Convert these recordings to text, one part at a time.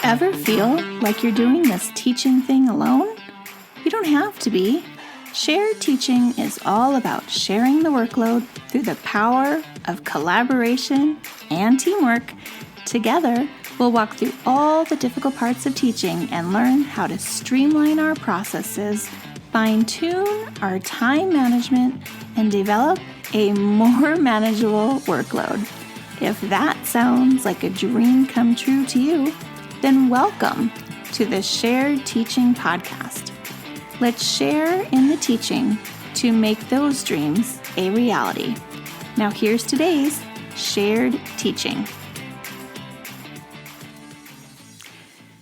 Ever feel like you're doing this teaching thing alone? You don't have to be. Shared teaching is all about sharing the workload through the power of collaboration and teamwork. Together, we'll walk through all the difficult parts of teaching and learn how to streamline our processes, fine-tune our time management, and develop a more manageable workload. If that sounds like a dream come true to you, then welcome to the Shared Teaching Podcast. Let's share in the teaching to make those dreams a reality. Now here's today's Shared Teaching.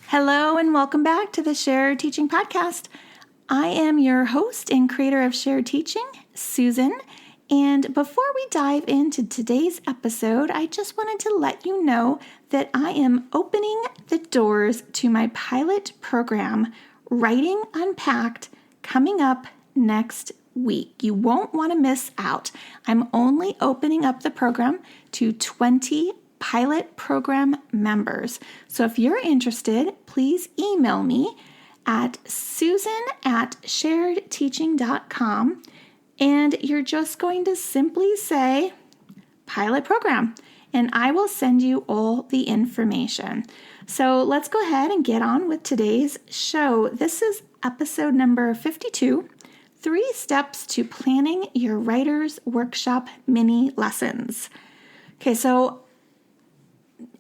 Hello and welcome back to the Shared Teaching Podcast. I am your host and creator of Shared Teaching, Susan. And before we dive into today's episode, I just wanted to let you know that I am opening the doors to my pilot program, Writing Unpacked, coming up next week. You won't want to miss out. I'm only opening up the program to 20 pilot program members. So if you're interested, please email me at susan@sharedteaching.com. And you're just going to simply say pilot program, and I will send you all the information. So let's go ahead and get on with today's show. This is episode number 52, 3 Steps to Planning Your Writer's Workshop Mini Lessons. Okay, so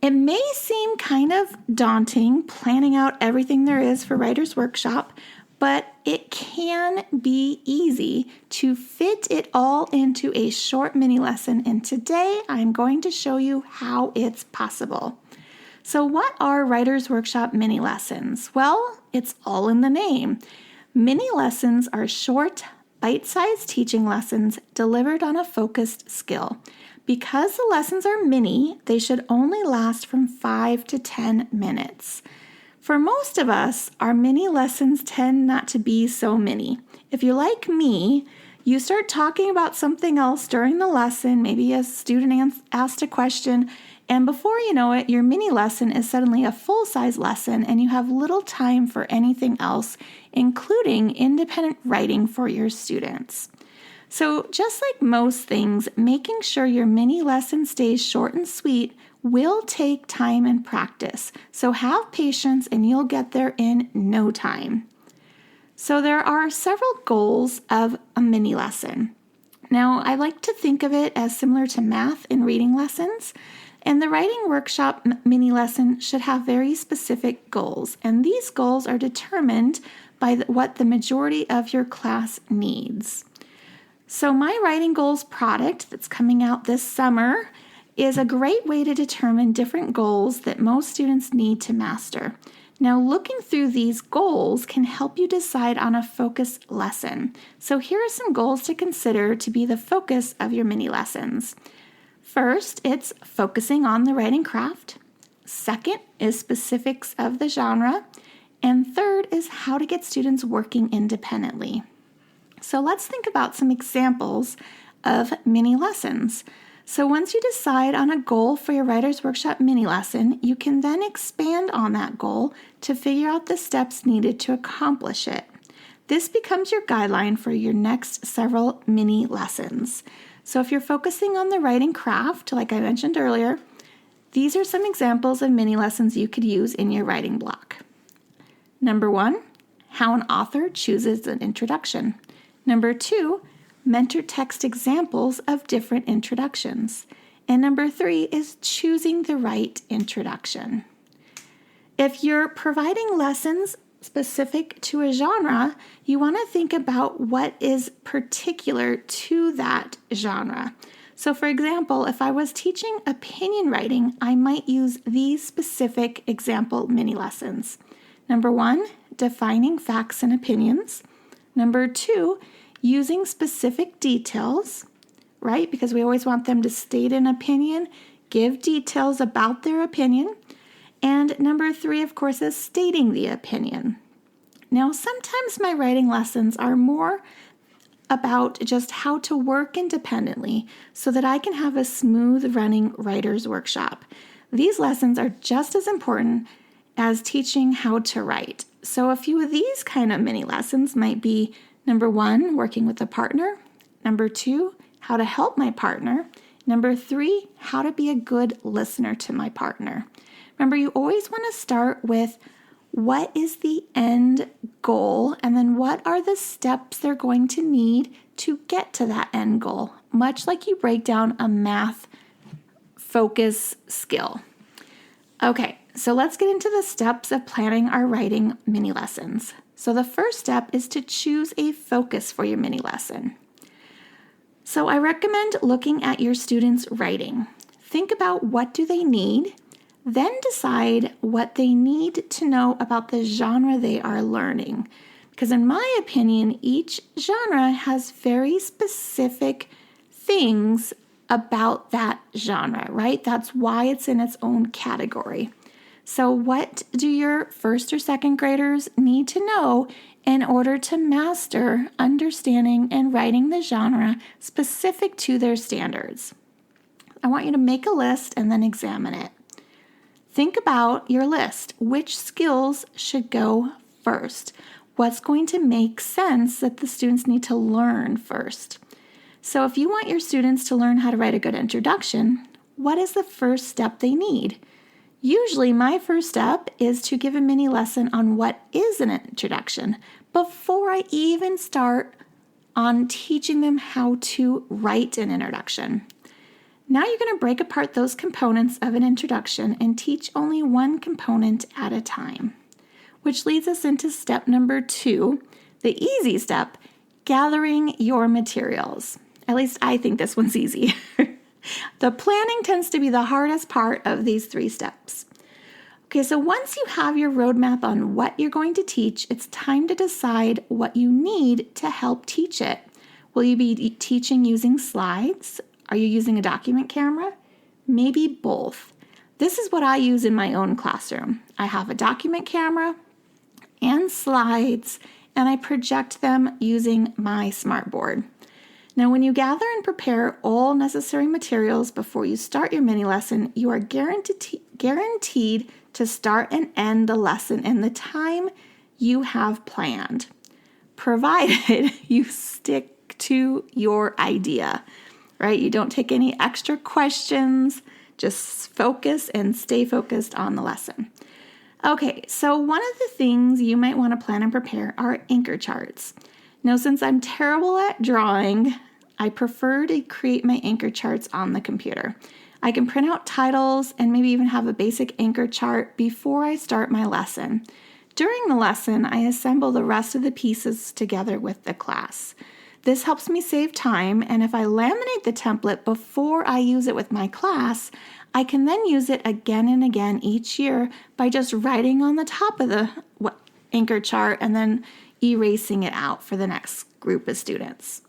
it may seem kind of daunting planning out everything there is for Writer's Workshop, but it can be easy to fit it all into a short mini lesson, and today I'm going to show you how it's possible. So what are Writer's Workshop mini lessons? Well, it's all in the name. Mini lessons are short, bite-sized teaching lessons delivered on a focused skill. Because the lessons are mini, they should only last from 5 to 10 minutes. For most of us, our mini lessons tend not to be so mini. If you're like me, you start talking about something else during the lesson, maybe a student asked a question, and before you know it, your mini lesson is suddenly a full-size lesson and you have little time for anything else, including independent writing for your students. So just like most things, making sure your mini lesson stays short and sweet will take time and practice. So have patience and you'll get there in no time. So there are several goals of a mini lesson. Now, I like to think of it as similar to math and reading lessons. And the writing workshop mini lesson should have very specific goals. And these goals are determined by what the majority of your class needs. So my Writing Goals product that's coming out this summer is a great way to determine different goals that most students need to master. Now, looking through these goals can help you decide on a focused lesson. So here are some goals to consider to be the focus of your mini lessons. First, it's focusing on the writing craft. Second is specifics of the genre. And third is how to get students working independently. So let's think about some examples of mini lessons. So once you decide on a goal for your Writer's Workshop mini lesson, you can then expand on that goal to figure out the steps needed to accomplish it. This becomes your guideline for your next several mini lessons. So if you're focusing on the writing craft, like I mentioned earlier, these are some examples of mini lessons you could use in your writing block. Number 1, how an author chooses an introduction. Number 2, mentor text examples of different introductions. And number 3 is choosing the right introduction. If you're providing lessons specific to a genre, you want to think about what is particular to that genre. So for example, if I was teaching opinion writing, I might use these specific example mini lessons. Number 1, defining facts and opinions. Number 2, using specific details, right? Because we always want them to state an opinion, give details about their opinion. And number 3, of course, is stating the opinion. Now, sometimes my writing lessons are more about just how to work independently so that I can have a smooth running writer's workshop. These lessons are just as important as teaching how to write. So a few of these kind of mini lessons might be: number 1, working with a partner; number 2, how to help my partner; number 3, how to be a good listener to my partner. Remember, you always want to start with what is the end goal, and then what are the steps they're going to need to get to that end goal, much like you break down a math focus skill. Okay, so let's get into the steps of planning our writing mini lessons. So the first step is to choose a focus for your mini lesson. So I recommend looking at your students' writing. Think about what do they need, then decide what they need to know about the genre they are learning. Because in my opinion, each genre has very specific things about that genre, right? That's why it's in its own category. So what do your first or second graders need to know in order to master understanding and writing the genre specific to their standards? I want you to make a list and then examine it. Think about your list. Which skills should go first? What's going to make sense that the students need to learn first? So if you want your students to learn how to write a good introduction, what is the first step they need? Usually my first step is to give a mini lesson on what is an introduction before I even start on teaching them how to write an introduction. Now you're going to break apart those components of an introduction and teach only one component at a time, which leads us into step number 2, the easy step, gathering your materials. At least I think this one's easy. The planning tends to be the hardest part of these 3 steps. Okay, so once you have your roadmap on what you're going to teach, it's time to decide what you need to help teach it. Will you be teaching using slides? Are you using a document camera? Maybe both. This is what I use in my own classroom. I have a document camera and slides, and I project them using my smartboard. Now, when you gather and prepare all necessary materials before you start your mini lesson, you are guaranteed to start and end the lesson in the time you have planned, provided you stick to your idea. Right? You don't take any extra questions, just focus and stay focused on the lesson. Okay, so one of the things you might want to plan and prepare are anchor charts. Now, since I'm terrible at drawing, I prefer to create my anchor charts on the computer. I can print out titles and maybe even have a basic anchor chart before I start my lesson. During the lesson, I assemble the rest of the pieces together with the class. This helps me save time, and if I laminate the template before I use it with my class, I can then use it again and again each year by just writing on the top of the anchor chart and then erasing it out for the next group of students.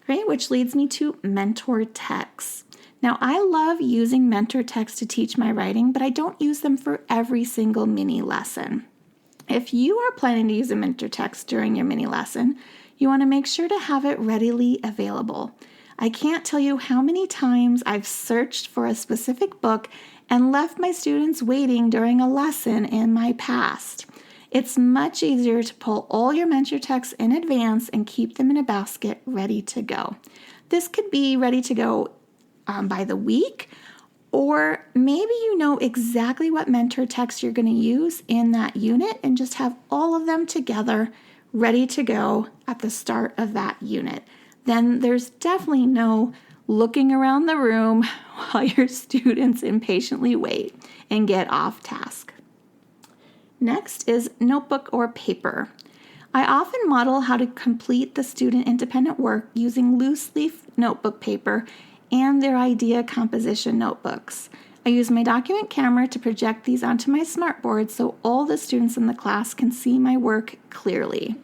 Great, which leads me to mentor texts. Now, I love using mentor texts to teach my writing, but I don't use them for every single mini lesson. If you are planning to use a mentor text during your mini lesson, you want to make sure to have it readily available. I can't tell you how many times I've searched for a specific book and left my students waiting during a lesson in my past. It's much easier to pull all your mentor texts in advance and keep them in a basket ready to go. This could be ready to go by the week, or maybe you know exactly what mentor text you're going to use in that unit and just have all of them together ready to go at the start of that unit. Then there's definitely no looking around the room while your students impatiently wait and get off task. Next is notebook or paper. I often model how to complete the student independent work using loose leaf notebook paper and their idea composition notebooks. I use my document camera to project these onto my smartboard so all the students in the class can see my work clearly.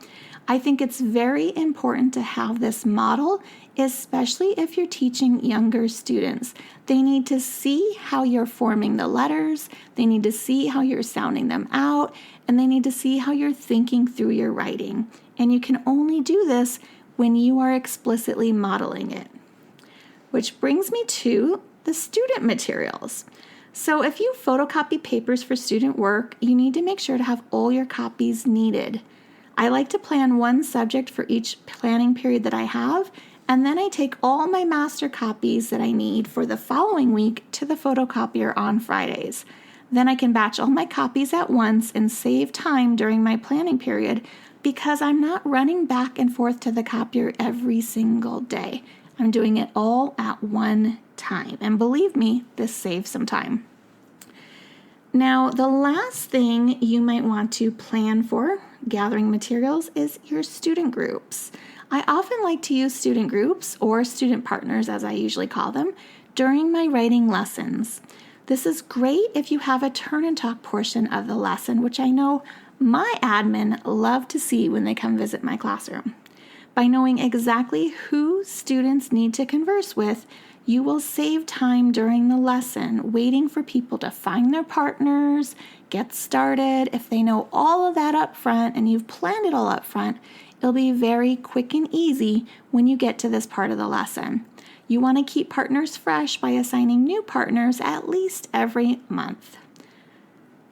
I think it's very important to have this model, especially if you're teaching younger students. They need to see how you're forming the letters, they need to see how you're sounding them out, and they need to see how you're thinking through your writing. And you can only do this when you are explicitly modeling it. Which brings me to the student materials. So if you photocopy papers for student work, you need to make sure to have all your copies needed. I like to plan one subject for each planning period that I have, and then I take all my master copies that I need for the following week to the photocopier on Fridays. Then I can batch all my copies at once and save time during my planning period because I'm not running back and forth to the copier every single day. I'm doing it all at one time. And believe me, this saves some time. Now, the last thing you might want to plan for gathering materials is your student groups. I often like to use student groups, or student partners as I usually call them, during my writing lessons. This is great if you have a turn and talk portion of the lesson, which I know my admin love to see when they come visit my classroom. By knowing exactly who students need to converse with, you will save time during the lesson waiting for people to find their partners, get started. If they know all of that up front and you've planned it all up front, it'll be very quick and easy when you get to this part of the lesson. You want to keep partners fresh by assigning new partners at least every month.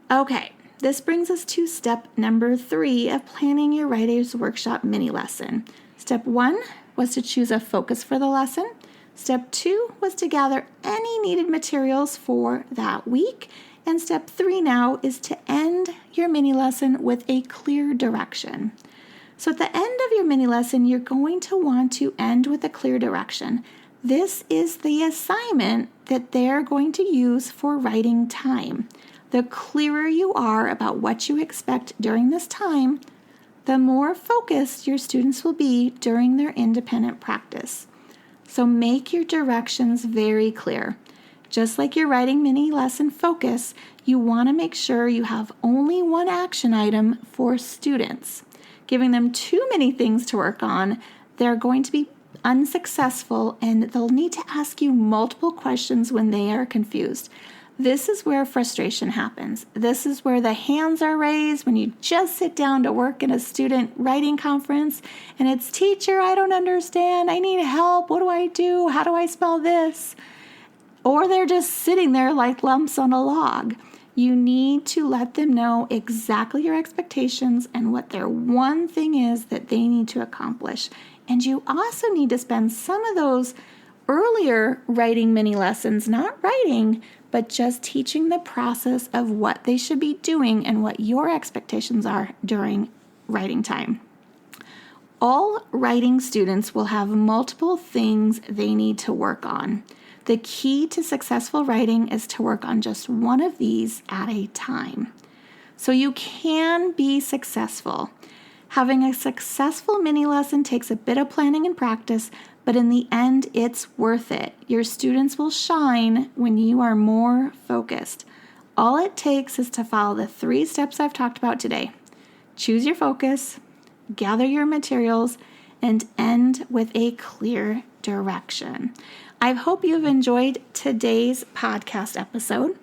Okay, this brings us to step number 3 of planning your Writer's Workshop mini lesson. Step 1 was to choose a focus for the lesson. Step 2 was to gather any needed materials for that week. And step 3 now is to end your mini lesson with a clear direction. So at the end of your mini lesson, you're going to want to end with a clear direction. This is the assignment that they're going to use for writing time. The clearer you are about what you expect during this time, the more focused your students will be during their independent practice. So make your directions very clear. Just like your writing mini lesson focus, you want to make sure you have only one action item for students. Giving them too many things to work on, they're going to be unsuccessful and they'll need to ask you multiple questions when they are confused. This is where frustration happens. This is where the hands are raised when you just sit down to work in a student writing conference and it's, teacher, I don't understand. I need help. What do I do? How do I spell this? Or they're just sitting there like lumps on a log. You need to let them know exactly your expectations and what their one thing is that they need to accomplish. And you also need to spend some of those earlier writing mini lessons, not writing, but just teaching the process of what they should be doing and what your expectations are during writing time. All writing students will have multiple things they need to work on. The key to successful writing is to work on just one of these at a time. So you can be successful. Having a successful mini lesson takes a bit of planning and practice, but in the end, it's worth it. Your students will shine when you are more focused. All it takes is to follow the 3 steps I've talked about today. Choose your focus, gather your materials, and end with a clear direction. I hope you've enjoyed today's podcast episode.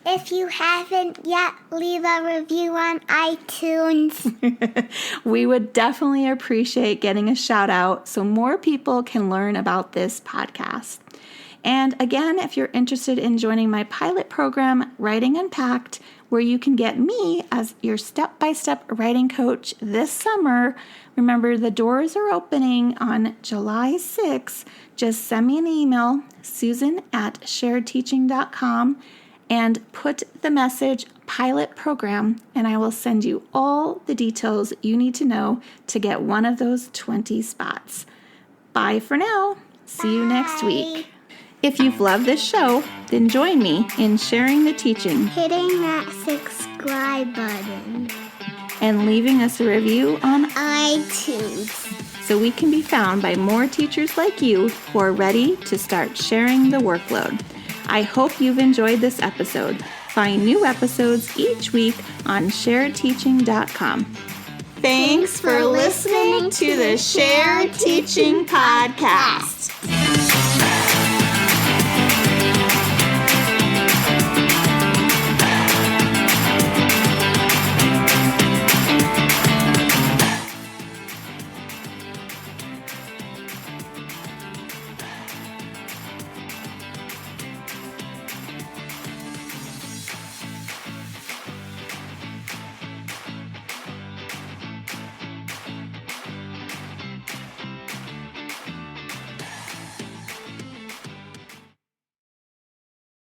If you haven't yet, leave a review on iTunes. We would definitely appreciate getting a shout out so more people can learn about this podcast. And again, if you're interested in joining my pilot program, Writing Unpacked, where you can get me as your step-by-step writing coach this summer, remember the doors are opening on July 6th. Just send me an email, susan@sharedteaching.com, and put the message pilot program, and I will send you all the details you need to know to get one of those 20 spots. Bye for now. See you next week. If you've loved this show, then join me in sharing the teaching, Hitting that subscribe button, and leaving us a review on iTunes, so we can be found by more teachers like you who are ready to start sharing the workload. I hope you've enjoyed this episode. Find new episodes each week on sharedteaching.com. Thanks for listening to the Shared Teaching Podcast.